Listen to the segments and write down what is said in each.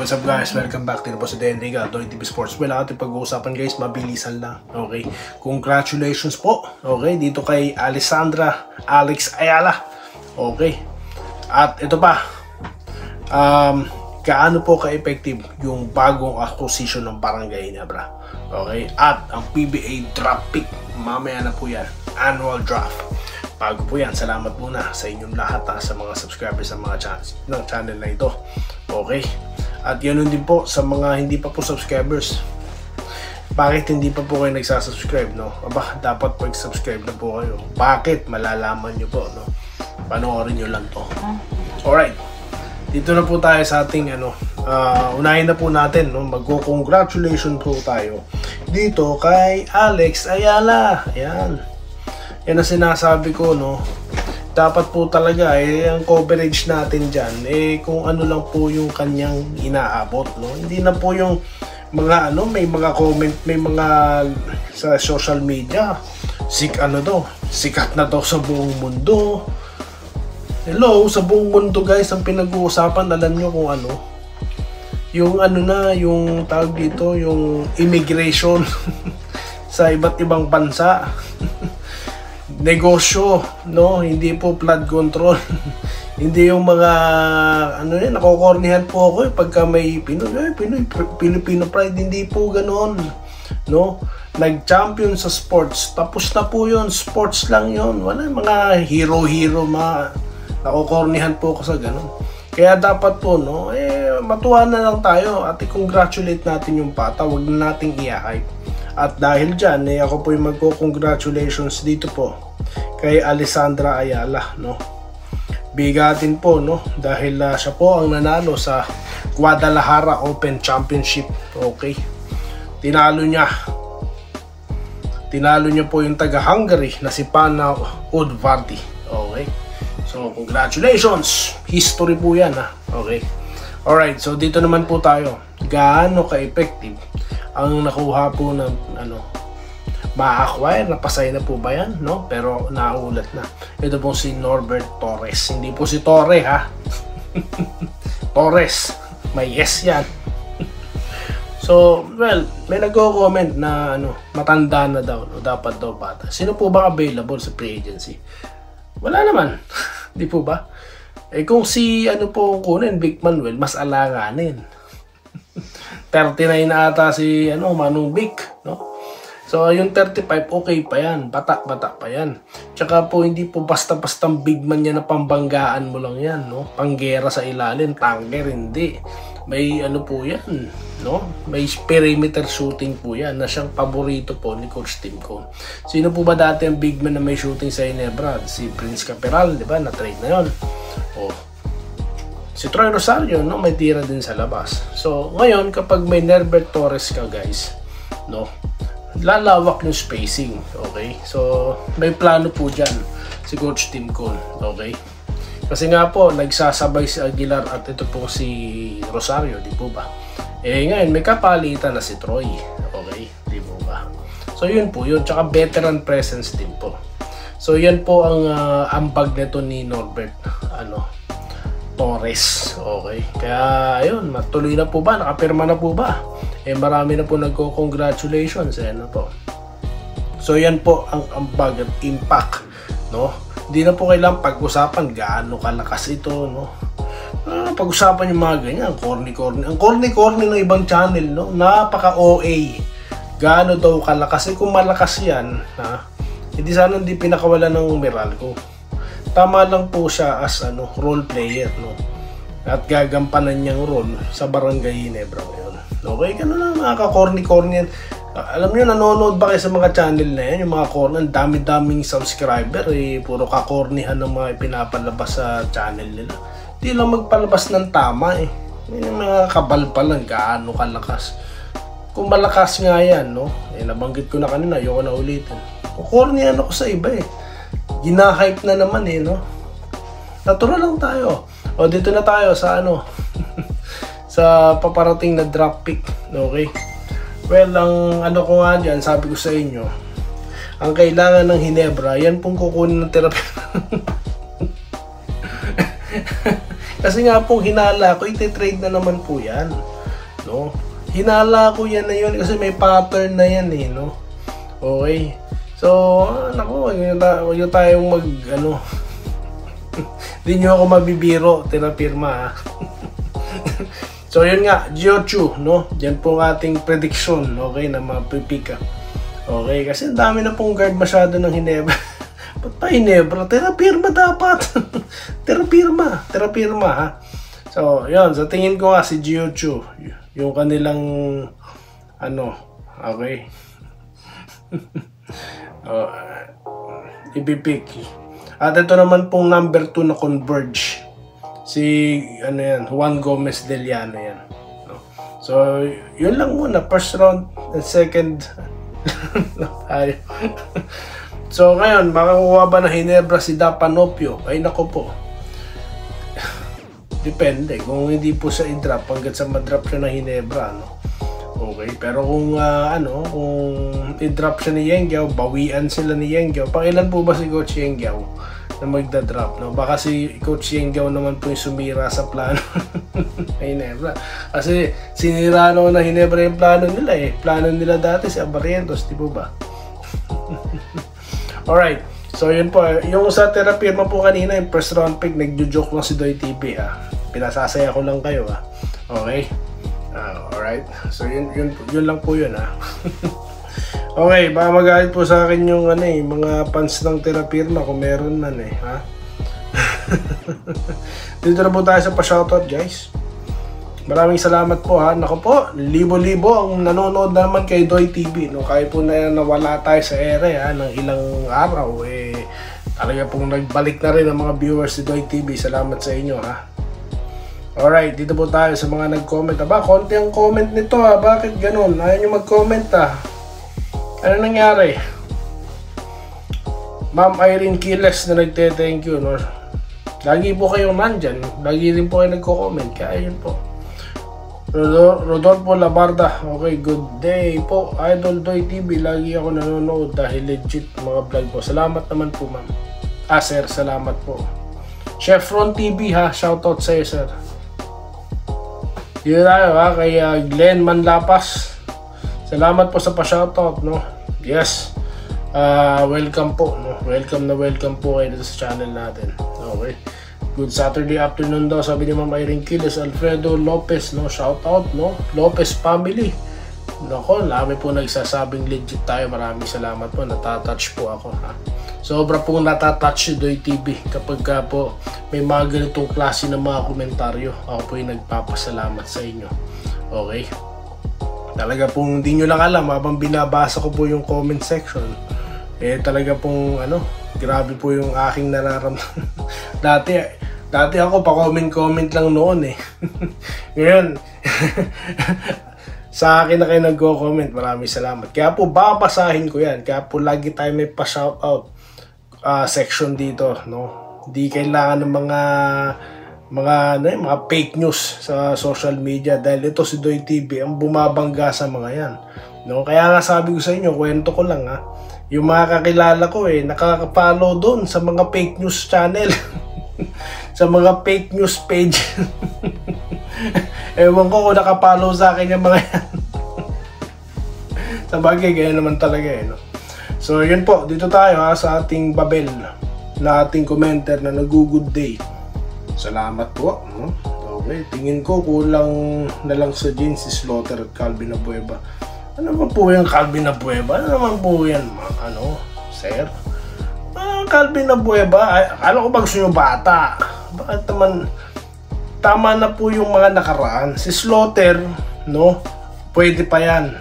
What's up guys? Welcome back to the Boss Dendiga, Doy TV Sports. Well, ating pag-uusapan guys, mabilisan lang. Okay? Congratulations po. Okay? Dito kay Alessandra Alex Ayala. Okay? At ito pa. Kaano po ka-effective yung bagong acquisition ng Barangay Ginebra. Okay? At ang PBA draft pick. Mamaya na po yan. Annual draft. Bago po yan, salamat muna sa inyong lahat sa mga subscribers ng mga channel na ito. Okay? At yun din po sa mga hindi pa po subscribers. Bakit hindi pa po kayo nagsasubscribe, no? Aba, dapat mag-subscribe na po kayo. Bakit? Malalaman nyo po, no? Panoorin nyo lang to. Alright. Dito na po tayo sa ating, unahin na po natin, no? Mag-congratulations po tayo dito kay Alex Ayala. Ayan. Yan ang sinasabi ko, no? Dapat po talaga, ang coverage natin dyan, kung ano lang po yung kanyang inaabot, no? Hindi na po yung mga, may mga comment, may mga sa social media, sikat na to sa buong mundo. Hello, sa buong mundo guys, ang pinag-uusapan, alam nyo kung ano? Yung yung tawag dito, yung immigration sa iba't ibang bansa. Negosyo, no? Hindi po flood control. Hindi yung mga nakokornihan po ako pagka may Filipino pride, hindi po ganoon, no? Nag-champion sa sports, tapos na po 'yon, sports lang 'yon. Wala mga hero nakokornihan po ako sa ganoon. Kaya dapat po, no, matuwa na lang tayo at i-congratulate natin yung bata, wag na nating i-hype. At dahil dyan, ako po yung magko-congratulations dito po kay Alessandra Ayala, no. Bigatin po, no, dahil siya po ang nanalo sa Guadalajara Open Championship. Okay. Tinalo niya po yung taga-Hungary na si Pana Udvardy. Okay. So, congratulations. History po 'yan, ha. Okay. Alright, so dito naman po tayo. Gaano ka-effective ang nakuha po ng ma-acquire, napasay na po ba yan, no? Pero naulat na. Ito po si Norbert Torres. Hindi po si Torre, ha? Torres. May yes yan. So, well, may nagko-comment na matanda na daw, no? Dapat daw bata. Sino po ba available sa free agency? Wala naman. Di po ba? Kung si po kunin, Vic Manuel, mas alanganin. 39 na ata si Manong Vic, no? So yung 35 okay pa yan, bata pa yan. Tsaka po hindi po basta-bastang big man yan na pambanggaan mo lang yan, no? Panggera sa ilalim, tanker hindi. May po yan, no? May perimeter shooting po yan na siyang paborito po ni Coach Tim Cone. Sino po ba dati ang big man na may shooting sa Ginebra? Si Prince Caperal, di ba? Na-trade na yon. Oh. Si Troy Rosario, no, may tira din sa labas. So, ngayon, kapag may Norbert Torres ka, guys, no, lalawak yung spacing, okay? So, may plano po dyan si Coach Tim Cone, okay? Kasi nga po, nagsasabay si Aguilar at ito po si Rosario, di po ba? Ngayon, may kapalitan na si Troy, okay? Di po ba? So, yun po yun. Tsaka veteran presence din po. So, yan po ang ambag nito ni Norbert, Torres. Okay. Kaya ayun, matuloy na po ba? Nakapirma na po ba? Marami na po nagko-congratulations. Po. So yan po ang ambag at impact, no? Hindi na po kailangang pag-usapan gaano kalakas ito, no? Pag-usapan yung mga ganyan, corny. Ang corny ng ibang channel, no? Napaka-OA. Gaano daw kalakas? Kung malakas yan, hindi sana hindi pinakawalan ng Meralco. Tama lang po siya as role player, no? At gagampanan niyang role sa Barangay Ginebra ngayon. Okay, gano'n lang, nakaka-corny yan. Alam niyo, nanonood ba kayo sa mga channel na yan? Yung mga corny, ang dami-daming subscriber, puro ka-cornyhan ng mga pinapalabas sa channel nila. Hindi lang magpalabas ng tama, Yung mga kabal pa lang, gaano kalakas. Kung malakas nga yan, no? Nabanggit ko na kanina, ayoko na ulitin. Corny ako sa iba, Gina-hype na naman, no? Natural lang tayo. O, dito na tayo sa sa paparating na draft pick, okay? Well, ang ko nga dyan, sabi ko sa inyo, ang kailangan ng Ginebra, yan pong kukunin ng therapy. Kasi nga pong hinala ko, iti-trade na naman po yan. no? Hinala ko yan na yun kasi may pattern na yan eh, no? Okay. So, naku, wag nyo tayong mag, ano, hindi nyo ako mabibiro, tinapirma, ha? So, yun nga, Jiu-Jitsu, no? Yan po ang ating prediction, okay, na mapipika. Okay, kasi ang dami na pong guard masyado ng Hinebra. Ba't pa Hinebra? Terapirma dapat. Terapirma, ha? So, yun, sa tingin ko nga si Jiu-Jitsu, yung kanilang, ano, okay, ipipik. At ito naman pong number 2 na Converge. Si, ano yan, Juan Gomez de Liano yan. No? So, yun lang muna. First round and second. So, ngayon, makakuha ba na Hinebra si Dapanopio? Ay, nako po. Depende. Kung hindi po siya i-drop, hanggat sa ma-drop siya ng Hinebra, no? Okay. Pero kung, kung i-drop siya ni Yengyao, bawian sila ni Yengyao. Pangilan po ba si Coach Yengyao na magda-drop, no? Baka si Coach Yengyao naman po yung sumira sa plano ng Hinebra. Kasi sinira na Hinebra yung plano nila eh. Plano nila dati si Abarrientos, di po ba? Alright. So yun po. Yung sa Terapirma po kanina, yung first round pick, nagjo-joke lang si Doy TV, ha? Pinasasaya ko lang kayo, ha? Okay? Alright. So yun lang po yun, ha? Okay, baka magalit po sa akin yung mga fans ng Terapirma kung meron man eh, ha? Dito na po tayo sa pa-shoutout, guys. Maraming salamat po, ha. Naku po, libo-libo ang nanonood naman kay Doy TV, no? Kahit po na nawala tayo sa ere, ha, ng ilang araw, eh, talaga pong nagbalik na rin ang mga viewers si Doy TV. Salamat sa inyo, ha. Alright, dito po tayo sa mga nag-comment. Aba, konti ang comment nito, ha. Bakit ganun? Ayaw nyo mag-comment, ha. Ano nangyari? Ma'am Irene Kiles na nagte-thank you, no? Lagi po kayong nandyan. Lagi rin po kayo nagko-comment. Kaya yun po. Rodolfo Labarda. Okay, good day po. Idol Doy TV. Lagi ako nanonood dahil legit mga vlog po. Salamat naman po, ma'am. Sir, salamat po. Chevron TV, ha. Shoutout sa'yo, sir. Dito tayo, ha. Kay Glenn Manlapas. Salamat po sa pa-shoutout, no? Yes. Welcome po, no? Welcome po kayo dito sa channel natin. Okay. Good Saturday afternoon daw, sabi ni Ma'am Irene Kiles. Alfredo Lopez, no? Shoutout, no? Lopez family. Nako, lami po nagsasabing legit tayo. Maraming salamat po. Natatouch po ako, ha? Sobra pong natatouch si Doy TV kapag po may mga ganitong klase ng mga komentaryo. Ako po yung nagpapasalamat sa inyo. Okay? Talaga pong hindi nyo lang alam habang binabasa ko po yung comment section, eh talaga pong grabe po yung aking nararamdaman. dati ako pa comment lang noon eh. Ngayon sa akin na kayo nagko-comment, maraming salamat. Kaya po babasahin ko yan. Kaya po lagi tayo may pa-shoutout section dito, no? Hindi kailangan ng mga fake news sa social media dahil ito si Doy TV ang bumabangga sa mga yan, no? Kaya nga sabi ko sa inyo, kwento ko lang, ha, yung mga kakilala ko nakaka-follow doon sa mga fake news channel sa mga fake news page. Ewan ko kung nakapollow sa akin yung mga yan. Sa bagay, ganyan naman talaga no? So yun po, dito tayo, ha, sa ating Babel na ating commenter na nag-good day. Salamat po, no? Okay, tingin ko kulang na lang sa jeans si Slaughter at Calvin Abueva. Ano naman po yung Calvin Abueva? Ano naman po yan, sir? Calvin Abueva, alam ko ba gusto nyo bata? Bakit naman, tama na po yung mga nakaraan. Si Slaughter, no? Pwede pa yan.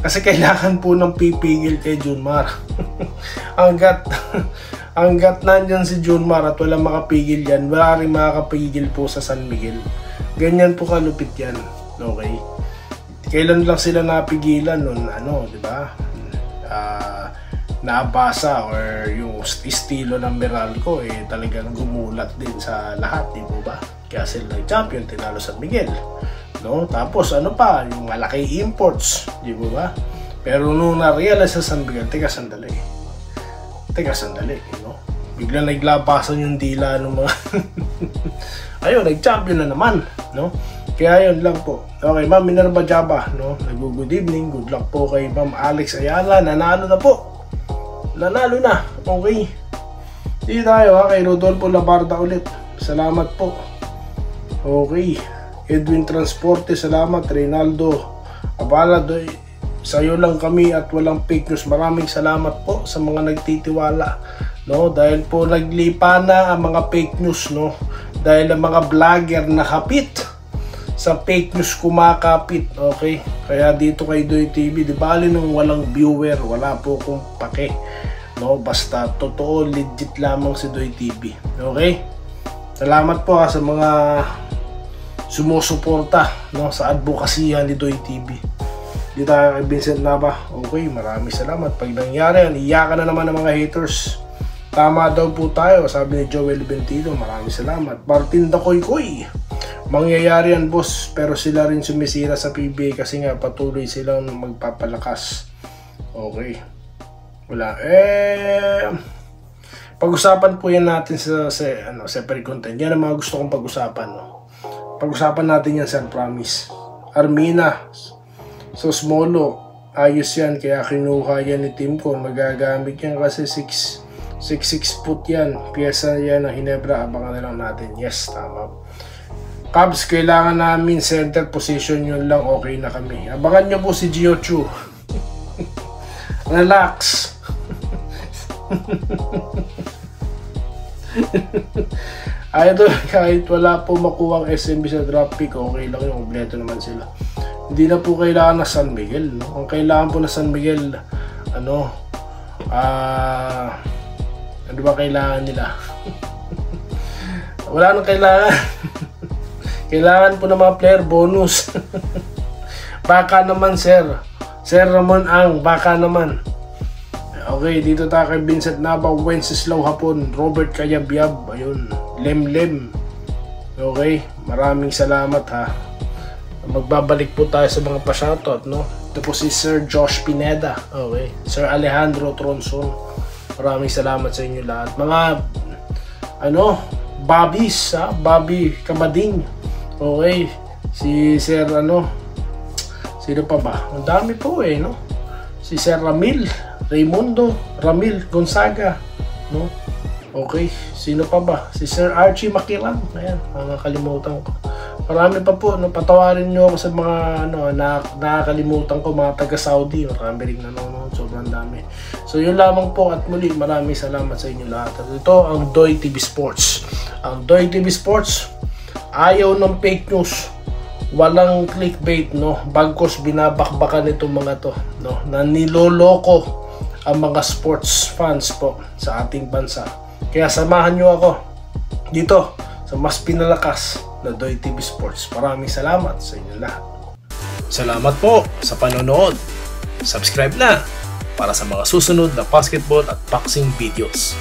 Kasi kailangan po ng pipigil kay Junmar. Hanggat nandyan si Junmar at walang makapigil yan, wala rin makakapigil po sa San Miguel. Ganyan po kalupit yan. Okay? Kailan lang sila napigilan nun, di ba? Nabasa or yung estilo ng Meralco talagang gumulat din sa lahat, di po ba? Kaya sila nag-champion, tinalo San Miguel. No? Tapos yung malaki imports, di po ba? Pero nung na-realize sa San Miguel, teka sandali, no? Biglang naglabasan yung dila ng mga ayun, nag-champion na naman, no? Kaya yun lang po. Okay, Ma'am Minerva Jaba, no? Good evening. Good luck po kay Ma'am Alex Ayala. Nanalo na po. Nanalo na. Okay. Dito tayo ha, kay Rodolfo Labarda ulit. Salamat po. Okay. Edwin Transporte, salamat. Reynaldo Abala, sa'yo lang kami at walang fake news. Maraming salamat po sa mga nagtitiwala, no? Dahil po naglipa na ang mga fake news, no? Dahil ang mga vlogger nakapit sa fake news kumakapit, okay? Kaya dito kay Doy TV, di bali nung walang viewer, wala po kung pake, no? Basta totoo, legit lamang si Doy TV, okay? Salamat po sa mga sumusuporta, no, sa advokasya ni Doy TV. Dito tayo kay Vincent Nava. Okay, maraming salamat. Pag nangyari, iyakan na naman ng mga haters. Tama daw po tayo, sabi ni Joel Bentido. Maraming salamat. Martin Dakoy-Koy, mangyayari yan boss, pero sila rin sumisira sa PBA kasi nga patuloy silang magpapalakas. Okay. Wala. Pag-usapan po yan natin sa separate content. Yan ang mga gusto kong pag-usapan, no? Pag-usapan natin yan, sir, promise. Armina Sosmolo, ayos yan, kaya kinuha yan ni Timco. Magagamit yan kasi 6'6" foot yan. Piyesa yan ng Hinebra, abangan na lang natin. Yes, tama. Cubs, kailangan namin center position, yun lang, okay na kami. Abangan nyo po si Gio Chu. Relax. Idol, kahit wala po makuha ang SMB sa draft pick, okay lang yung kompleto naman sila. Hindi na po kailangan na San Miguel, no? Ang kailangan po na San Miguel, ano ba kailangan nila? Wala nang kailangan. Kailangan po ng mga player bonus. Baka naman, Sir Ramon Ang, baka naman. Okay, dito tayo kay Vincent Nava, Wenceslao Hapon, Robert Kayabyab, ayun, Lemlem. Okay, maraming salamat ha. Magbabalik po tayo sa mga pa-shoutout, no? Ito po si Sir Josh Pineda. Okay, Sir Alejandro Tronson. Maraming salamat sa inyo lahat. Mga Bobbies, ha? Bobby Kamading. Okay, si Sir sino pa ba? Ang dami po no? Si Sir Raimundo Ramil Gonzaga, no? Okay, sino pa ba? Si Sir Archie Makilang. Ayan, nakakalimutan ko. Marami pa po, no? Patawarin nyo ako sa mga nakakalimutan ko, mga taga-Saudi. Marami rin nanonood, sobrang dami. So yun lamang po, at muli maraming salamat sa inyo lahat. At ito ang Doy TV Sports. Ang Doy TV Sports, ayaw ng fake news, walang clickbait, no? Bagkos binabakbakan itong mga to, no? Na niloloko ang mga sports fans po sa ating bansa. Kaya samahan nyo ako dito sa mas pinalakas na Doy TV Sports. Maraming salamat sa inyo lahat. Salamat po sa panonood. Subscribe na para sa mga susunod na basketball at boxing videos.